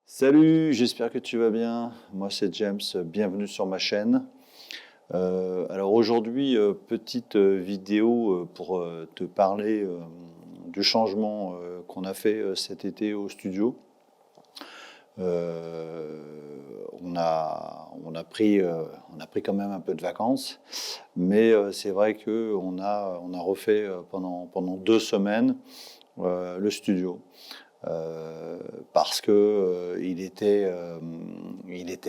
Salut, j'espère que tu vas bien. Moi, c'est James. Bienvenue sur ma chaîne. Alors aujourd'hui, petite vidéo pour te parler du changement qu'on a fait cet été au studio. On a pris quand même un peu de vacances, mais c'est vrai qu'on a refait pendant 2 semaines le studio. Parce que il était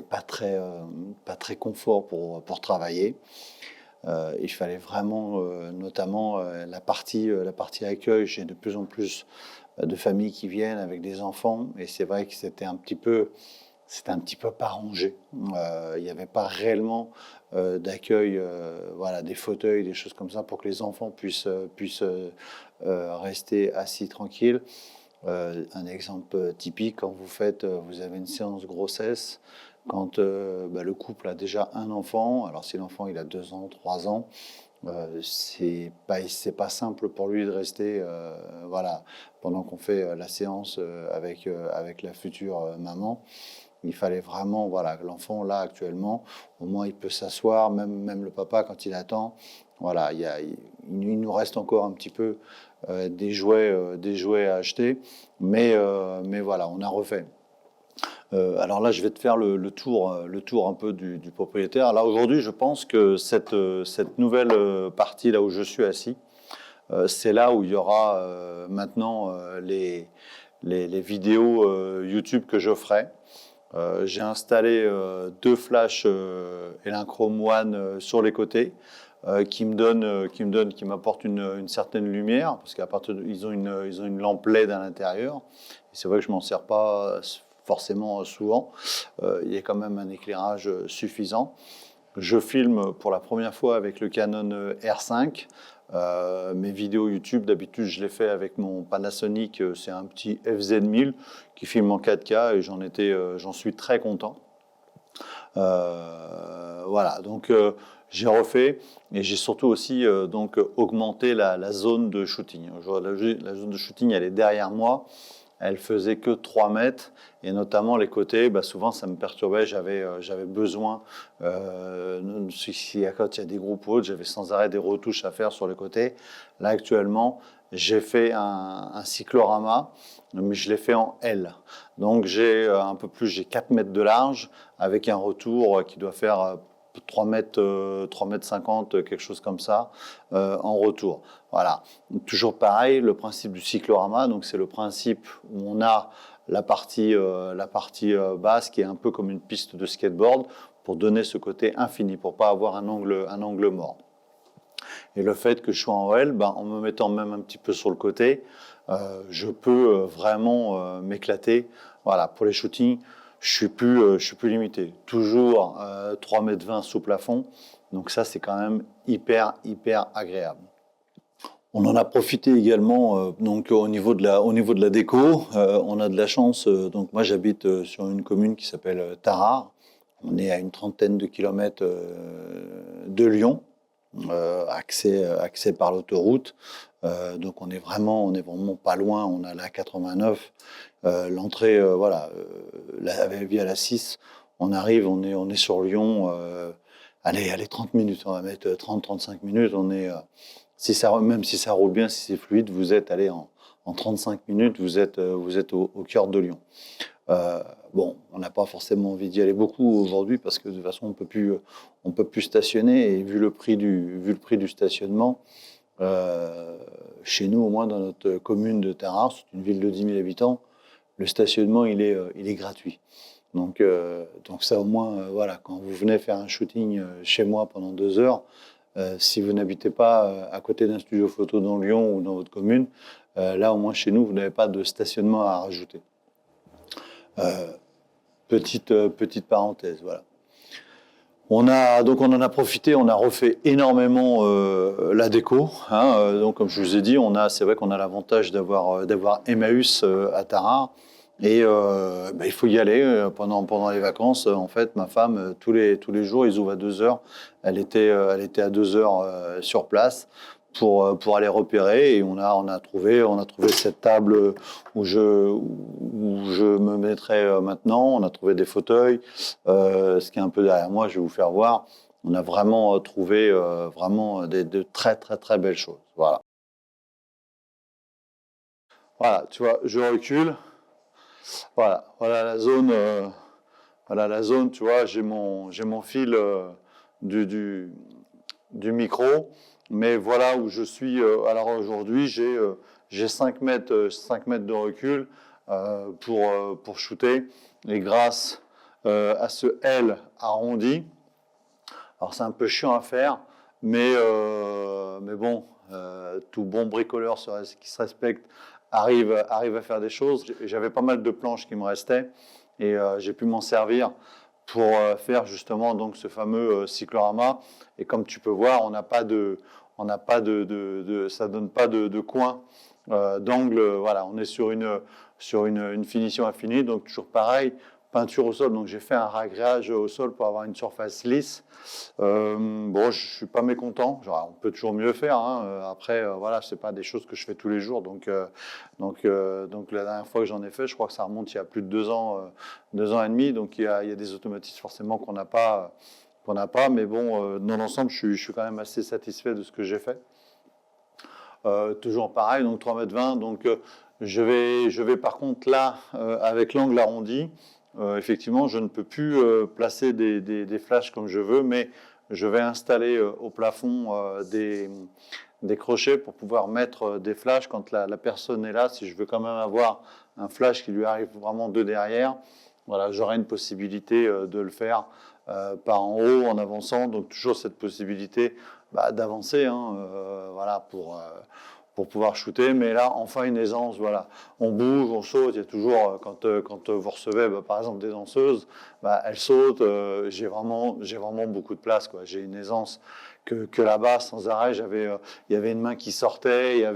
pas très confort pour travailler. Il fallait vraiment, notamment la partie accueil. J'ai de plus en plus de familles qui viennent avec des enfants, et c'est vrai que c'était un petit peu pas rangé. Il n'y avait pas réellement d'accueil, voilà, des fauteuils, des choses comme ça pour que les enfants puissent rester assis tranquilles. Un exemple typique, quand vous avez une séance grossesse, quand le couple a déjà un enfant, alors si l'enfant il a 2 ans, 3 ans, c'est pas simple pour lui de rester voilà, pendant qu'on fait la séance avec la future maman. Il fallait vraiment, voilà, l'enfant là actuellement, au moins il peut s'asseoir, même le papa quand il attend. Voilà, il nous reste encore un petit peu des jouets à acheter, mais voilà, on a refait. Alors là, je vais te faire le tour un peu du propriétaire. Là aujourd'hui, je pense que cette nouvelle partie là où je suis assis, c'est là où il y aura maintenant les vidéos YouTube que je ferai. J'ai installé 2 flashs Elinchrom One sur les côtés qui m'apportent une certaine lumière, parce ils ont une lampe LED à l'intérieur. C'est vrai que je m'en sers pas forcément souvent. Il y a quand même un éclairage suffisant. Je filme pour la première fois avec le Canon R5. Mes vidéos YouTube, d'habitude, je les fais avec mon Panasonic, c'est un petit FZ1000 qui filme en 4K et j'en suis très content. Voilà, donc j'ai refait et j'ai surtout aussi donc augmenté la zone de shooting. La zone de shooting, elle est derrière moi. Elle faisait que 3 mètres, et notamment les côtés, souvent ça me perturbait. J'avais besoin, si quand il y a des groupes ou autres, j'avais sans arrêt des retouches à faire sur les côtés. Là actuellement, j'ai fait un cyclorama, mais je l'ai fait en L. Donc j'ai un peu plus, j'ai 4 mètres de large, avec un retour qui doit faire 3 mètres 50, quelque chose comme ça, en retour. Voilà. Toujours pareil, le principe du cyclorama, donc c'est le principe où on a la partie basse qui est un peu comme une piste de skateboard pour donner ce côté infini, pour pas avoir un angle mort. Et le fait que je sois en L, en me mettant même un petit peu sur le côté, je peux vraiment m'éclater. Voilà, pour les shootings, je suis plus limité. Toujours 3,20 m sous plafond. Donc ça, c'est quand même hyper agréable. On en a profité également donc au niveau de la déco. On a de la chance. Donc moi, j'habite sur une commune qui s'appelle Tarare. On est à une trentaine de kilomètres de Lyon. Accès par l'autoroute. Donc on est vraiment pas loin. On a la 89, l'entrée, voilà, via la 6. On arrive, on est sur Lyon. Allez, 30 minutes. On va mettre 30-35 minutes. On est, même si ça roule bien, si c'est fluide, vous êtes allé en 35 minutes, vous êtes au cœur de Lyon. Bon, on n'a pas forcément envie d'y aller beaucoup aujourd'hui parce que de toute façon on peut plus stationner, et vu le prix du stationnement, chez nous, au moins dans notre commune de Tarare, c'est une ville de 10 000 habitants, le stationnement il est gratuit. Donc ça au moins, voilà, quand vous venez faire un shooting chez moi pendant 2 heures, si vous n'habitez pas à côté d'un studio photo dans Lyon ou dans votre commune, là au moins chez nous vous n'avez pas de stationnement à rajouter. Petite parenthèse, voilà. On en a profité, on a refait énormément la déco. Donc comme je vous ai dit, c'est vrai qu'on a l'avantage d'avoir Emmaüs à Tarare, et il faut y aller pendant les vacances. En fait, ma femme tous les jours, ils ouvrent à 2 heures. Elle était à 2 heures sur place pour aller repérer. Et on a trouvé cette table où je me mettrai maintenant. On a trouvé des fauteuils. Ce qui est un peu derrière moi, je vais vous faire voir. On a vraiment trouvé vraiment de très, très, très belles choses. Voilà. Voilà, tu vois, je recule. Voilà la zone, tu vois, j'ai mon fil du micro, mais voilà où je suis. Alors aujourd'hui, j'ai 5 mètres, 5 mètres de recul pour shooter, et grâce à ce L arrondi, alors c'est un peu chiant à faire, mais bon, tout bon bricoleur qui se respecte arrive à faire des choses. J'avais pas mal de planches qui me restaient, et j'ai pu m'en servir pour faire justement donc ce fameux cyclorama. Et comme tu peux voir, ça donne pas de coin, d'angle. Voilà, on est sur une finition infinie, donc toujours pareil. Peinture au sol, donc j'ai fait un ragréage au sol pour avoir une surface lisse. Bon, je suis pas mécontent. Genre, on peut toujours mieux faire, hein. Après, voilà, c'est pas des choses que je fais tous les jours. Donc la dernière fois que j'en ai fait, je crois que ça remonte il y a plus de 2 ans et demi. Donc il y a des automatismes forcément qu'on n'a pas. Mais bon, dans l'ensemble, je suis quand même assez satisfait de ce que j'ai fait. Toujours pareil, donc 3,20 m. Donc je vais par contre là, avec l'angle arrondi, effectivement, je ne peux plus placer des flashs comme je veux, mais je vais installer au plafond des crochets pour pouvoir mettre des flashs quand la personne est là. Si je veux quand même avoir un flash qui lui arrive vraiment de derrière, voilà, j'aurai une possibilité de le faire par en haut, en avançant. Donc toujours cette possibilité d'avancer, hein, voilà, pour pouvoir shooter. Mais là, enfin une aisance, voilà. On bouge, on saute. Il y a toujours, quand vous recevez par exemple des danseuses, elles sautent. J'ai vraiment beaucoup de place, quoi. J'ai une aisance que là-bas, sans arrêt, il y avait une main qui sortait,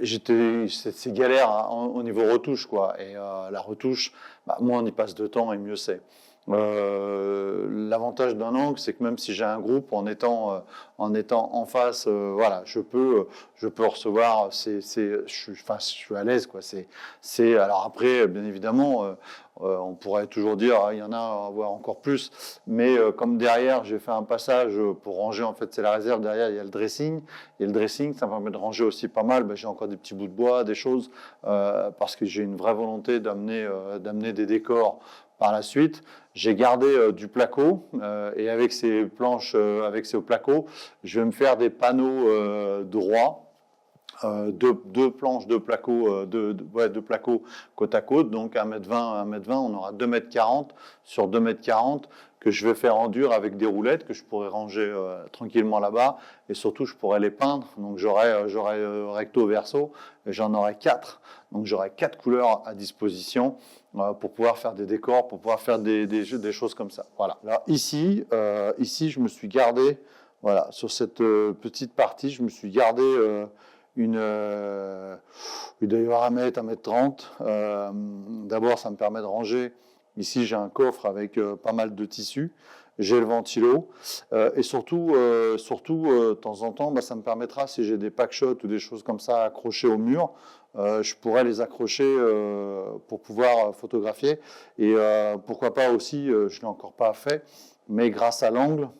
c'est galère, hein, au niveau retouche, quoi. Et la retouche, moins on y passe de temps et mieux c'est. L'avantage d'un angle, c'est que même si j'ai un groupe, en étant en face, voilà, je peux recevoir. Je suis à l'aise, quoi. Alors après, bien évidemment, on pourrait toujours dire, il y en a à voir encore plus, mais comme derrière, j'ai fait un passage pour ranger. En fait, c'est la réserve. Derrière, il y a le dressing, et le dressing, ça me permet de ranger aussi pas mal. J'ai encore des petits bouts de bois, des choses, parce que j'ai une vraie volonté d'amener des décors par la suite. J'ai gardé du placo, et avec ces planches, avec ces placo, je vais me faire des panneaux droits. Deux planches de placo, de placo côte à côte, donc 1,20 m, on aura 2,40 m sur 2,40 m que je vais faire en dur avec des roulettes que je pourrais ranger tranquillement là-bas, et surtout je pourrais les peindre. Donc j'aurai recto verso, et j'en aurai 4. Donc j'aurai 4 couleurs à disposition pour pouvoir faire des décors, pour pouvoir faire des choses comme ça. Voilà. Là, ici, je me suis gardé, voilà, sur cette petite partie, je me suis gardé il doit y avoir 1,30 m. D'abord, ça me permet de ranger. Ici, j'ai un coffre avec pas mal de tissus. J'ai le ventilo. Et surtout, de temps en temps, ça me permettra, si j'ai des packshots ou des choses comme ça accrochées au mur, je pourrais les accrocher pour pouvoir photographier. Et pourquoi pas aussi, je ne l'ai encore pas fait, mais grâce à l'angle,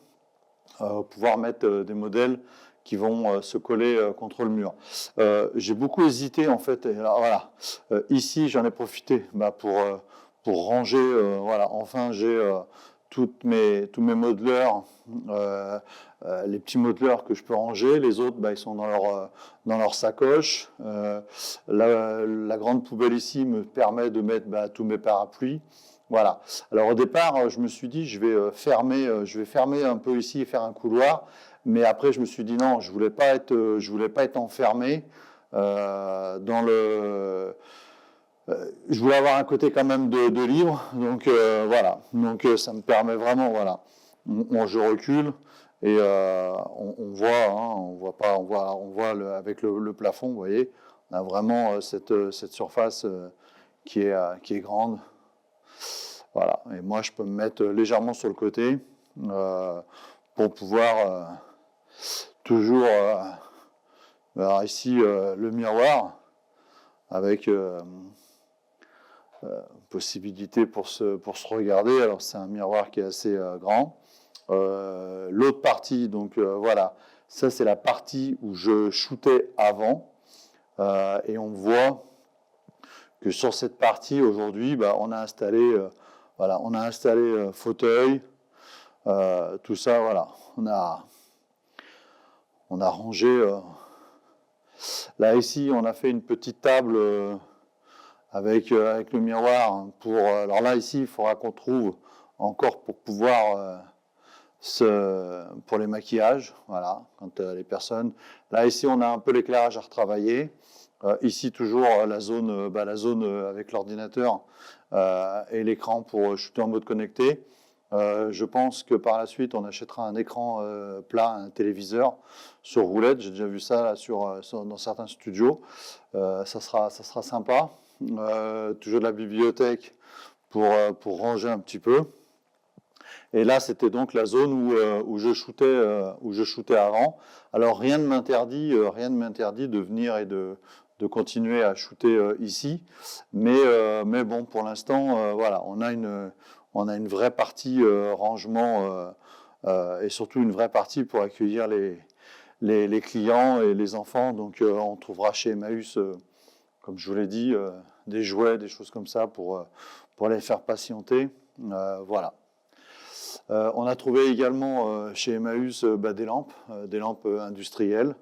pouvoir mettre des modèles qui vont se coller contre le mur. J'ai beaucoup hésité, en fait. Et alors, voilà. Ici, j'en ai profité pour ranger. Voilà. Enfin, j'ai tous mes modeleurs, les petits modeleurs que je peux ranger. Les autres, ils sont dans leur sacoche. La grande poubelle ici me permet de mettre tous mes parapluies. Voilà. Alors au départ, je me suis dit, je vais fermer un peu ici et faire un couloir. Mais après, je me suis dit non, je voulais pas être enfermé dans le. Je voulais avoir un côté quand même de libre. Donc voilà. Donc ça me permet vraiment, voilà. Je recule et on voit, hein, on voit avec le plafond, vous voyez, on a vraiment cette surface qui est grande. Voilà, et moi je peux me mettre légèrement sur le côté pour pouvoir Toujours, alors ici, le miroir, avec possibilité pour se regarder. Alors, c'est un miroir qui est assez grand. L'autre partie, donc voilà, ça c'est la partie où je shootais avant. Et on voit que sur cette partie, aujourd'hui, on a installé, fauteuil, tout ça, voilà. On a rangé. Là, ici, on a fait une petite table avec le miroir. Alors là, ici, il faudra qu'on trouve encore pour pouvoir pour les maquillages, voilà, quand les personnes. Là, ici, on a un peu l'éclairage à retravailler. Ici, toujours la zone avec l'ordinateur et l'écran pour shooter en mode connecté. Je pense que par la suite, on achètera un écran plat, un téléviseur sur roulette. J'ai déjà vu ça là, dans certains studios. Ça sera sympa. Toujours de la bibliothèque pour ranger un petit peu. Et là, c'était donc la zone où je shootais avant. Alors, rien ne m'interdit de venir et de continuer à shooter ici. Mais bon, pour l'instant, voilà, on a une vraie partie rangement et surtout une vraie partie pour accueillir les clients et les enfants. Donc, on trouvera chez Emmaüs, comme je vous l'ai dit, des jouets, des choses comme ça pour les faire patienter. Voilà. On a trouvé également chez Emmaüs des lampes industrielles.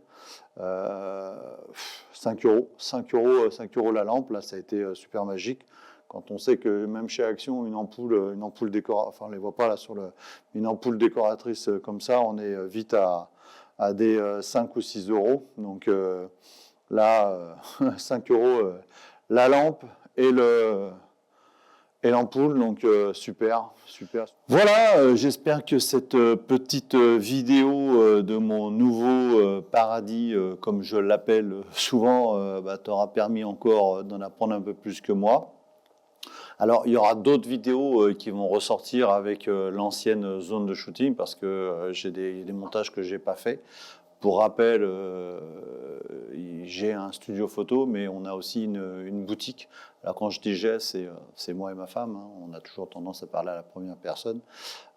5 euros. 5 euros la lampe, là ça a été super magique. Quand on sait que même chez Action, une ampoule décoratrice, enfin on ne les voit pas là une ampoule décoratrice comme ça, on est vite à des 5 ou 6 euros. Donc là, 5 euros la lampe et l'ampoule, donc super. Voilà, j'espère que cette petite vidéo de mon nouveau paradis, comme je l'appelle souvent, t'aura permis encore d'en apprendre un peu plus que moi. Alors, il y aura d'autres vidéos qui vont ressortir avec l'ancienne zone de shooting, parce que j'ai des montages que j'ai pas fait. Pour rappel, j'ai un studio photo, mais on a aussi une boutique. Alors quand je dis j'ai, c'est moi et ma femme. Hein. On a toujours tendance à parler à la première personne.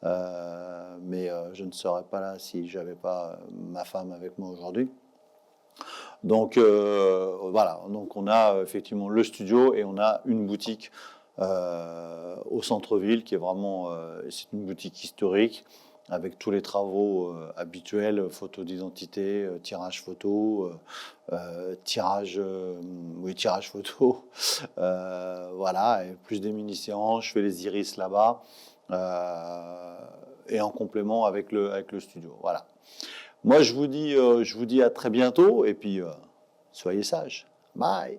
Mais je ne serais pas là si j'avais pas ma femme avec moi aujourd'hui. Donc voilà, donc on a effectivement le studio et on a une boutique au centre-ville qui est vraiment, c'est une boutique historique, avec tous les travaux habituels, photo d'identité, tirage photo, tirage photo, voilà, et plus des mini-séances, je fais les iris là-bas, et en complément avec le studio, voilà. Moi, je vous dis à très bientôt, et puis soyez sages. Bye.